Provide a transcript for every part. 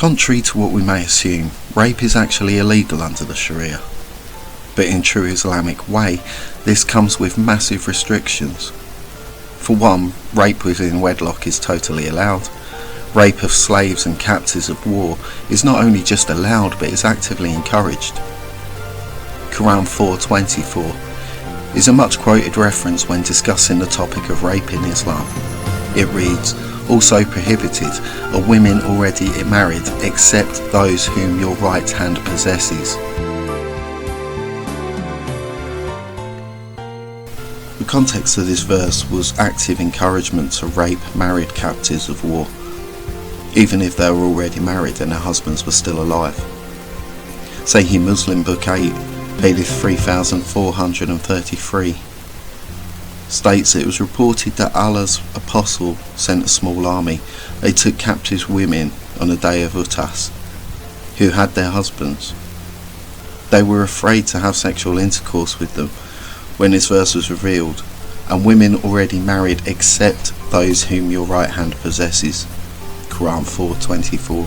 Contrary to what we may assume, rape is actually illegal under the Sharia. But in true Islamic way, this comes with massive restrictions. For one, rape within wedlock is totally allowed. Rape of slaves and captives of war is not only just allowed but is actively encouraged. Quran 4:24 is a much quoted reference when discussing the topic of rape in Islam. It reads, "Also prohibited are women already married except those whom your right hand possesses." The context of this verse was active encouragement to rape married captives of war, even if they were already married and their husbands were still alive. Sahih Muslim Book 8, Hadith 3433 states it was reported that Allah's apostle sent a small army. They took captive women on the day of Utas, who had their husbands. They were afraid to have sexual intercourse with them when this verse was revealed, and women already married except those whom your right hand possesses. Quran 4:24.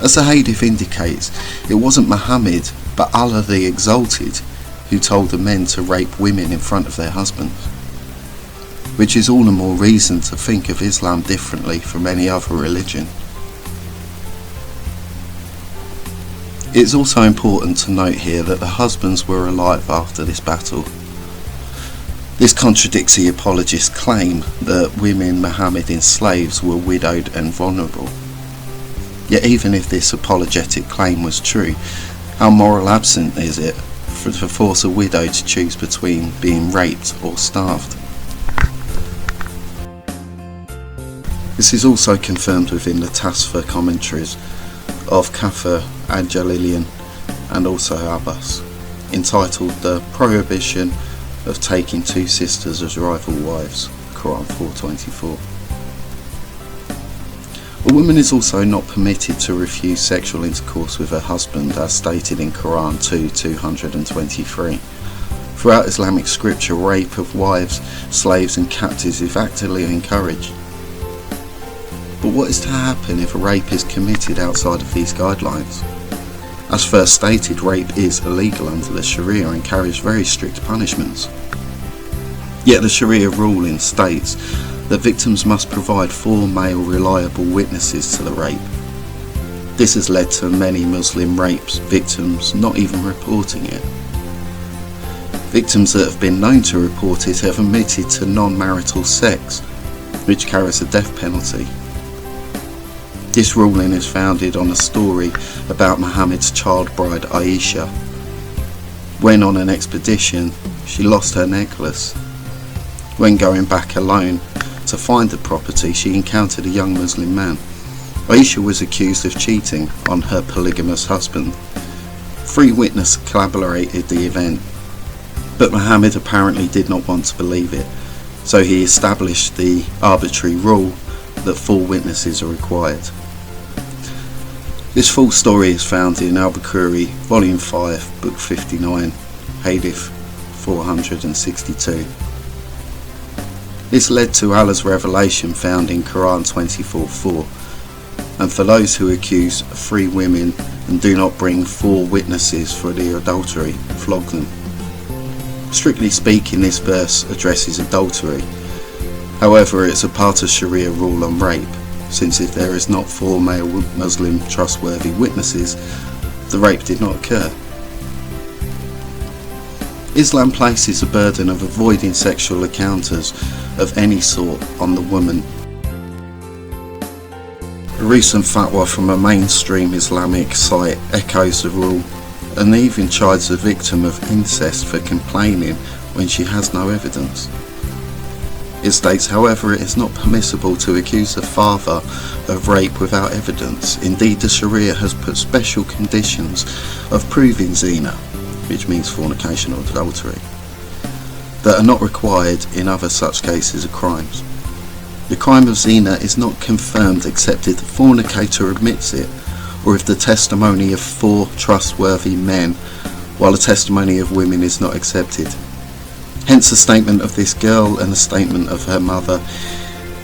As the hadith indicates, it wasn't Muhammad but Allah the Exalted who told the men to rape women in front of their husbands, which is all the more reason to think of Islam differently from any other religion. It's also important to note here that the husbands were alive after this battle. This contradicts the apologists' claim that women Muhammad enslaved were widowed and vulnerable. Yet even if this apologetic claim was true, how moral absent is it to force a widow to choose between being raped or starved? This is also confirmed within the Tasfa commentaries of Kafir and Jalilian and also Abbas, entitled The Prohibition of Taking Two Sisters as Rival Wives, Quran 4:24. A woman is also not permitted to refuse sexual intercourse with her husband, as stated in Quran 2:223. Throughout Islamic scripture, rape of wives, slaves and captives is actively encouraged. But what is to happen if a rape is committed outside of these guidelines? As first stated, rape is illegal under the Sharia and carries very strict punishments. Yet the Sharia ruling states that victims must provide 4 male reliable witnesses to the rape. This has led to many Muslim rapes victims not even reporting it. Victims that have been known to report it have admitted to non-marital sex, which carries a death penalty. This ruling is founded on a story about Muhammad's child bride Aisha. When on an expedition, she lost her necklace. When going back alone to find the property, she encountered a young Muslim man. Aisha was accused of cheating on her polygamous husband. 3 witnesses corroborated the event, but Muhammad apparently did not want to believe it, so he established the arbitrary rule that 4 witnesses are required. This full story is found in Al-Bukhari, Volume 5, Book 59, Hadith 462. This led to Allah's revelation found in Quran 24:4, and for those who accuse 3 women and do not bring 4 witnesses for the adultery, flog them. Strictly speaking, this verse addresses adultery. However, it's a part of Sharia rule on rape, since if there is not 4 male Muslim trustworthy witnesses, the rape did not occur. Islam places a burden of avoiding sexual encounters of any sort on the woman. A recent fatwa from a mainstream Islamic site echoes the rule and even chides the victim of incest for complaining when she has no evidence. It states, however, it is not permissible to accuse the father of rape without evidence. Indeed, the Sharia has put special conditions of proving zina, which means fornication or adultery, that are not required in other such cases of crimes. The crime of zina is not confirmed except if the fornicator admits it, or if the testimony of 4 trustworthy men, while the testimony of women is not accepted. Hence the statement of this girl and the statement of her mother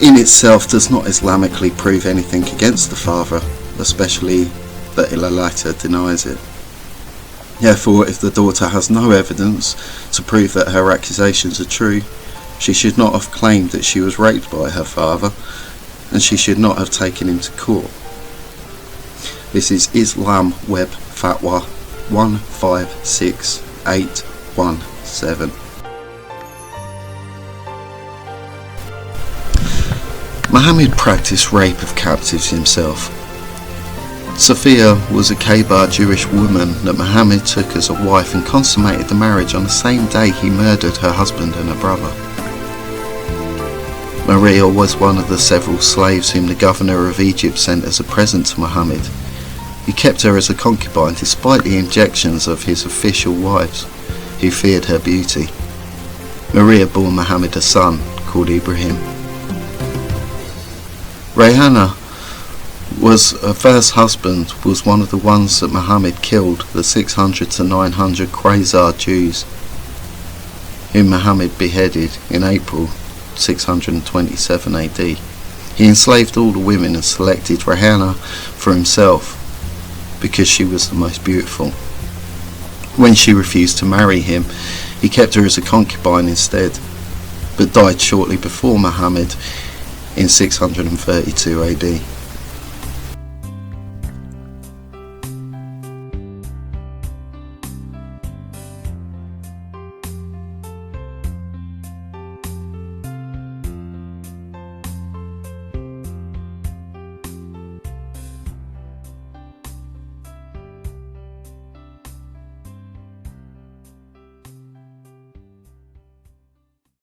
in itself does not Islamically prove anything against the father, especially that Ilalata denies it. Therefore, if the daughter has no evidence to prove that her accusations are true, she should not have claimed that she was raped by her father, and she should not have taken him to court. This is Islam Web Fatwa 156817. Muhammad practiced rape of captives himself. Sophia was a Khaybar Jewish woman that Muhammad took as a wife and consummated the marriage on the same day he murdered her husband and her brother. Maria was one of the several slaves whom the governor of Egypt sent as a present to Muhammad. He kept her as a concubine despite the injections of his official wives, who feared her beauty. Maria bore Muhammad a son called Ibrahim. Rayhana her first husband was one of the ones that Muhammad killed, the 600 to 900 Khazar Jews, whom Muhammad beheaded in April 627 AD. He enslaved all the women and selected Rayhana for himself because she was the most beautiful. When she refused to marry him, he kept her as a concubine instead, but died shortly before Muhammad in 632 AD.